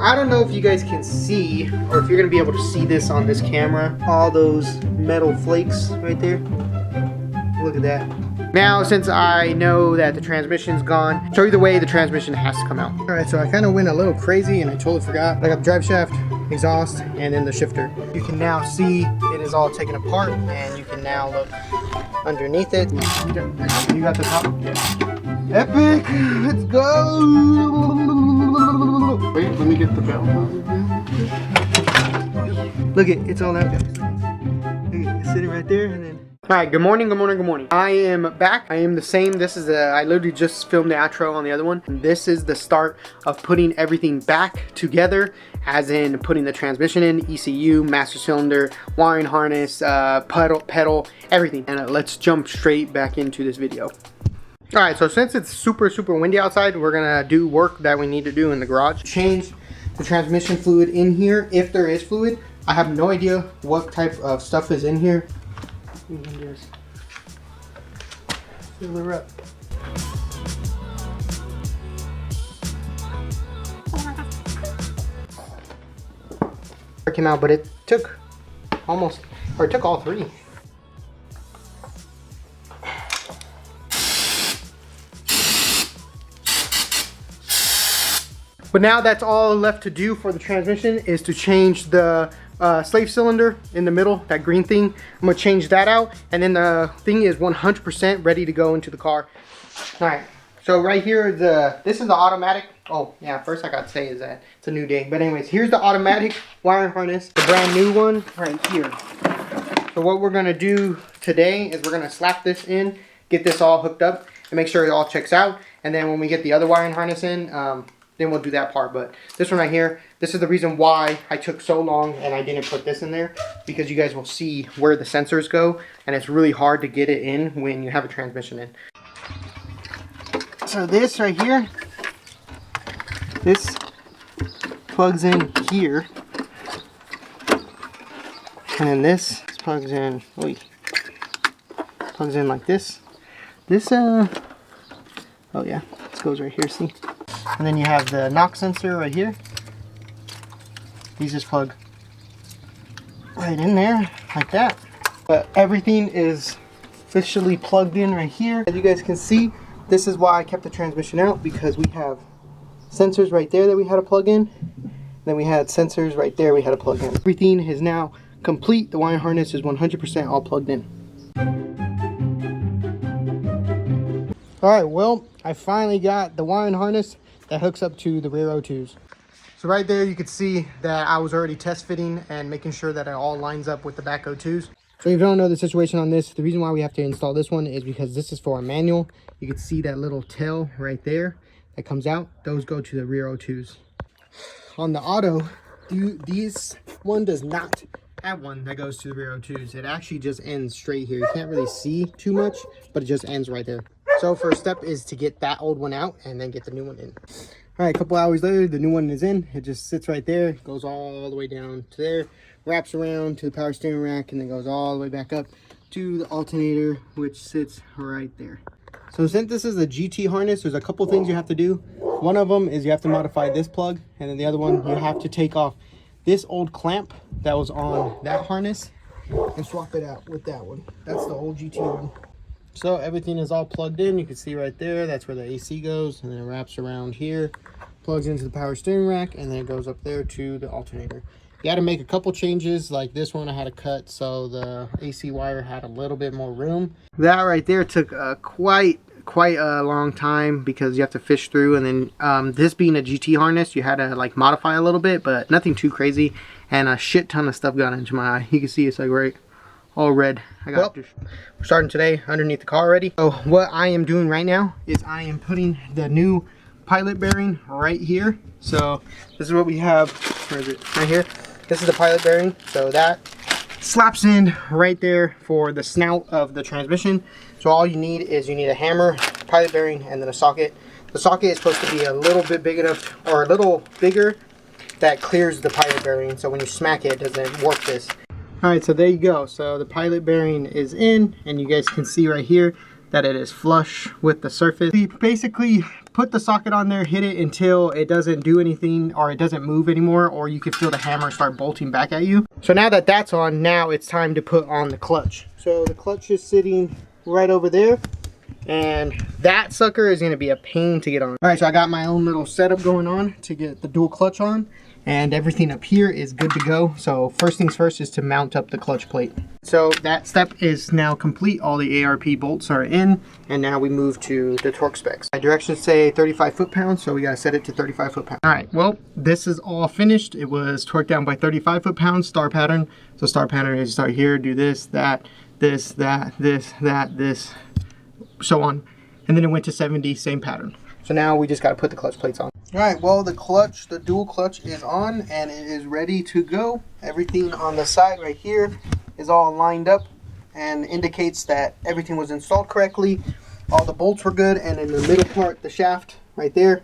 I don't know if you guys can see, or if you're gonna be able to see this on this camera, all those metal flakes right there. Look at that. Now, since I know that the transmission's gone, so either way, the transmission has to come out. All right, so I kind of went a little crazy and I totally forgot. I got the drive shaft, exhaust, and then the shifter. You can now see it is all taken apart, and you can now look underneath it. You got the top? Yeah. Epic! Let's go! Wait, let me get the belt. Look it's all out. Look it's sitting right there, and then. Alright, good morning, good morning, good morning. I am back. I am the same. This is I literally just filmed the outro on the other one. And this is the start of putting everything back together, as in putting the transmission in, ECU, master cylinder, wiring harness, pedal, everything. And let's jump straight back into this video. Alright, so since it's super windy outside, we're gonna do work that we need to do in the garage. Change the transmission fluid in here, if there is fluid. I have no idea what type of stuff is in here. You can just fill her up. It came out, but it took almost, or it took all three. But now that's all left to do for the transmission is to change the slave cylinder in the middle, that green thing. I'm gonna change that out, and then the thing is 100% ready to go into the car. All right, so right here, this is the automatic. Oh yeah, first I gotta say is that it's a new day. But anyways, here's the automatic wiring harness, the brand new one right here. So what we're gonna do today is we're gonna slap this in, get this all hooked up, and make sure it all checks out. And then when we get the other wiring harness in, then we'll do that part. But this one right here, this is the reason why I took so long and I didn't put this in there, because you guys will see where the sensors go, and it's really hard to get it in when you have a transmission in. So this right here, this plugs in here, and then this plugs in, plugs in like this. This, oh yeah, this goes right here, see? And then you have the knock sensor right here. These just plug right in there, like that. But everything is officially plugged in right here. As you guys can see, this is why I kept the transmission out, because we have sensors right there that we had to plug in. Then we had sensors right there we had to plug in. Everything is now complete. The wiring harness is 100% all plugged in. Alright, well, I finally got the wiring harness that hooks up to the rear O2s. So right there you could see that I was already test fitting and making sure that it all lines up with the back O2s. So if you don't know the situation on this, the reason why we have to install this one is because this is for a manual. You can see that little tail right there that comes out. Those go to the rear O2s. On the auto, this one does not have one that goes to the rear O2s. It actually just ends straight here. You can't really see too much, but it just ends right there. So first step is to get that old one out and then get the new one in. All right, a couple hours later, the new one is in. It just sits right there, goes all the way down to there, wraps around to the power steering rack, and then goes all the way back up to the alternator, which sits right there. So since this is a GT harness, there's a couple things you have to do. One of them is you have to modify this plug, and then the other one, you have to take off this old clamp that was on that harness and swap it out with that one. That's the old GT one. So everything is all plugged in. You can see right there, that's where the AC goes, and then it wraps around here, plugs into the power steering rack, and then it goes up there to the alternator. You got to make a couple changes, like this one I had to cut so the AC wire had a little bit more room. That right there took quite a long time, because you have to fish through, and then this being a GT harness, you had to like modify a little bit, but nothing too crazy, and a shit ton of stuff got into my eye. You can see it's like right all red. We're starting today underneath the car already. So what I am doing right now is I am putting the new pilot bearing right here. So this is what we have. Where is it? Right here. This is the pilot bearing. So that slaps in right there for the snout of the transmission. So all you need is you need a hammer, pilot bearing, and then a socket. The socket is supposed to be a little bit big enough, or a little bigger, that clears the pilot bearing. So when you smack it, it doesn't warp this. Alright, so there you go. So the pilot bearing is in, and you guys can see right here that it is flush with the surface. We basically put the socket on there, hit it until it doesn't do anything or it doesn't move anymore, or you can feel the hammer start bolting back at you. So now that that's on, now it's time to put on the clutch. So the clutch is sitting right over there, and that sucker is going to be a pain to get on. All right, so I got my own little setup going on to get the dual clutch on, and everything up here is good to go. So first things first is to mount up the clutch plate. So that step is now complete. All the ARP bolts are in, and now we move to the torque specs. My directions say 35 foot-pounds, so we got to set it to 35 foot-pounds. All right, well, this is all finished. It was torqued down by 35 foot-pounds, star pattern. So star pattern is start here, do this, that, this, that, this, that, this, so on. And then it went to 70, same pattern. So now we just got to put the clutch plates on. All right, well, the clutch, the dual clutch is on and it is ready to go. Everything on the side right here is all lined up and indicates that everything was installed correctly. All the bolts were good, and in the middle part, the shaft right there,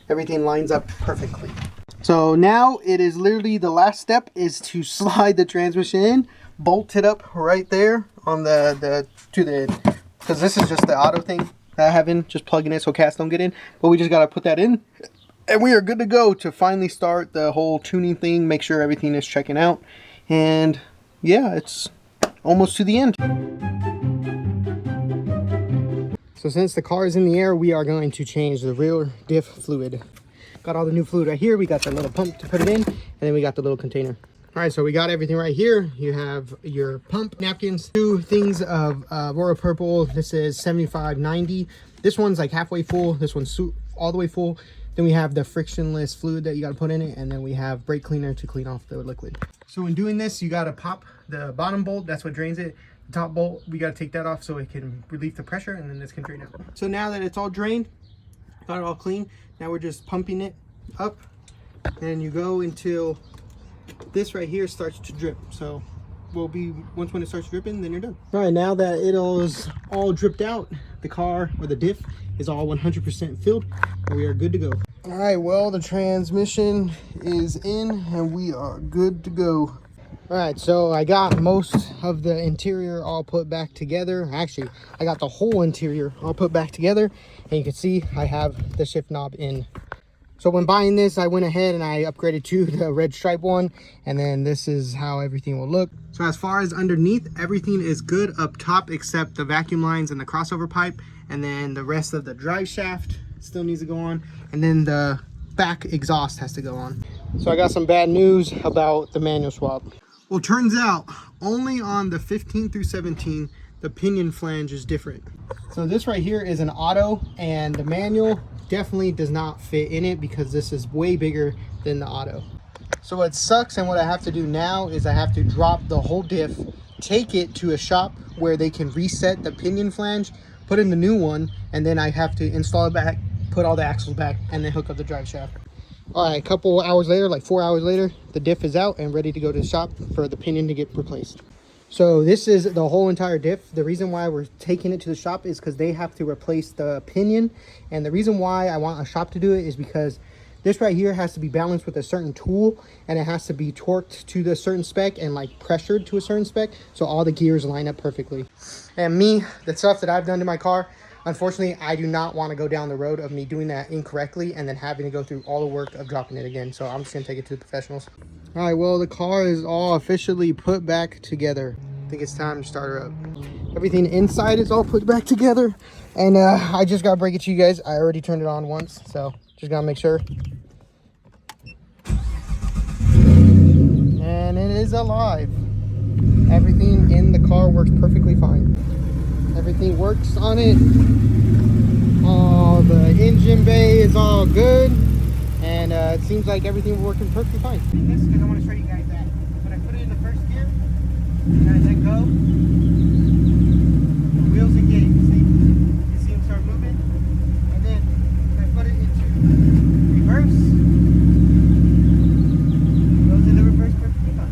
everything lines up perfectly. So now it is literally the last step is to slide the transmission in, bolt it up right there on because this is just the auto thing that I have in, just plugging it so cats don't get in. But we just got to put that in, and we are good to go to finally start the whole tuning thing, make sure everything is checking out. And yeah, it's almost to the end. So since the car is in the air, we are going to change the rear diff fluid. Got all the new fluid right here. We got the little pump to put it in, and then we got the little container. All right, so we got everything right here. You have your pump napkins, 2 things of Royal Purple. This is 75/90. This one's like halfway full. This one's all the way full. Then we have the frictionless fluid that you got to put in it, and then we have brake cleaner to clean off the liquid. So in doing this, you got to pop the bottom bolt. That's what drains it. The top bolt, we got to take that off so it can relieve the pressure, and then this can drain out. So now that it's all drained, got it all clean, now we're just pumping it up, and you go until this right here starts to drip. So will be once when it starts dripping, then you're done. All right, now that it is all dripped out, the car or the diff is all 100% filled, and we are good to go. All right, well, the transmission is in and we are good to go. All right, so I got most of the interior all put back together. Actually, I got the whole interior all put back together, and you can see I have the shift knob in. So when buying this, I went ahead and I upgraded to the red stripe one, and then this is how everything will look. So as far as underneath, everything is good up top except the vacuum lines and the crossover pipe, and then the rest of the drive shaft still needs to go on, and then the back exhaust has to go on. So I got some bad news about the manual swap. Well, turns out only on the 15 through 17, the pinion flange is different. So this right here is an auto, and the manual definitely does not fit in it because this is way bigger than the auto. So what sucks and what I have to do now is I have to drop the whole diff, take it to a shop where they can reset the pinion flange, put in the new one, and then I have to install it back, put all the axles back, and then hook up the drive shaft. All right, a couple hours later, like 4 hours later, the diff is out and ready to go to the shop for the pinion to get replaced. So this is the whole entire diff. The reason why we're taking it to the shop is because they have to replace the pinion. And the reason why I want a shop to do it is because this right here has to be balanced with a certain tool, and it has to be torqued to the certain spec and like pressured to a certain spec, so all the gears line up perfectly. And me, the stuff that I've done to my car, unfortunately, I do not want to go down the road of me doing that incorrectly and then having to go through all the work of dropping it again. So I'm just going to take it to the professionals. All right, well, the car is all officially put back together. I think it's time to start her up. Everything inside is all put back together. And I just got to break it to you guys. I already turned it on once, so just got to make sure. And it is alive. Everything in the car works perfectly fine. Everything works on it. All the engine bay is all good, and it seems like everything was working perfectly fine. This is because I want to show you guys that when I put it in the first gear and I let go, the wheels engage. You see them start moving, and then when I put it into reverse, it goes into reverse perfectly fine.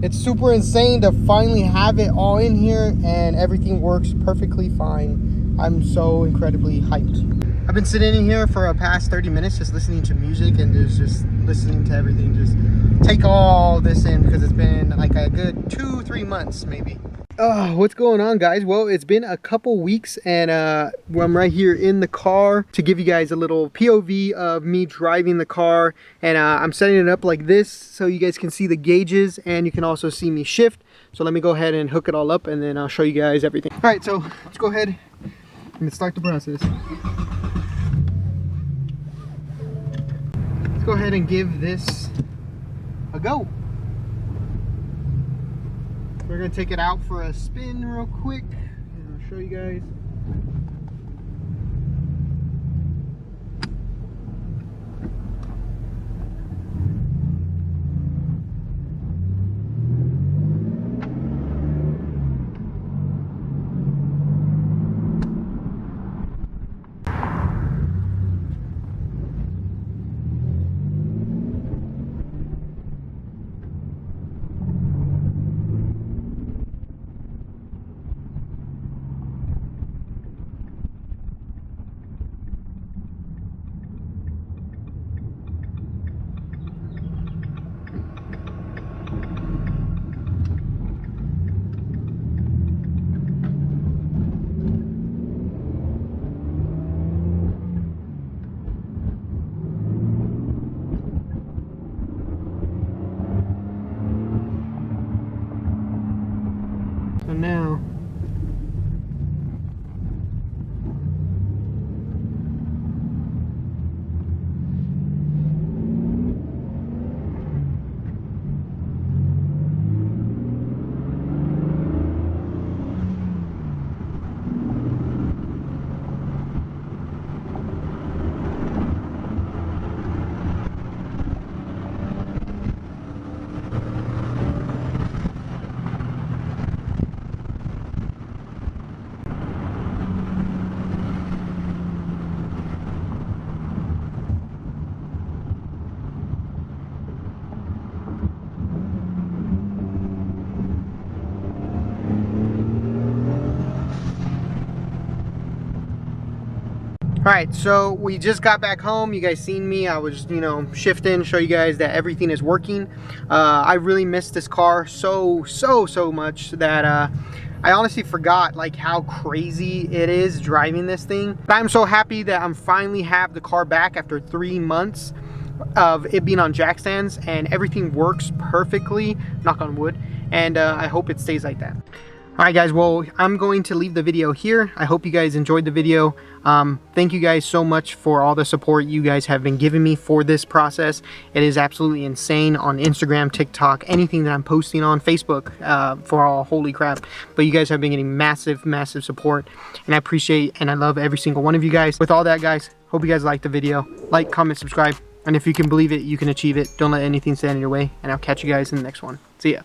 It's super insane to finally have it all in here, and everything works perfectly fine. I'm so incredibly hyped. I've been sitting in here for the past 30 minutes just listening to music and just listening to everything. Just take all this in because it's been like a good 2-3 months maybe. What's going on, guys? Well, it's been a couple weeks and I'm right here in the car to give you guys a little POV of me driving the car, and I'm setting it up like this so you guys can see the gauges and you can also see me shift. So let me go ahead and hook it all up and then I'll show you guys everything. All right, so let's go ahead and start the process. Let's go ahead and give this a go. We're gonna take it out for a spin real quick and I'll show you guys. So now all right, so we just got back home. You guys seen me. I was, shifting, show you guys that everything is working. I really missed this car so much that I honestly forgot like how crazy it is driving this thing. But I'm so happy that I'm finally have the car back after 3 months of it being on jack stands, and everything works perfectly, knock on wood, and I hope it stays like that. Alright guys, well, I'm going to leave the video here. I hope you guys enjoyed the video. Thank you guys so much for all the support you guys have been giving me for this process. It is absolutely insane on Instagram, TikTok, anything that I'm posting on Facebook, for all holy crap. But you guys have been getting massive support, and I appreciate and I love every single one of you guys. With all that, guys, hope you guys liked the video. Like, comment, subscribe, and if you can believe it, you can achieve it. Don't let anything stand in your way, and I'll catch you guys in the next one. See ya.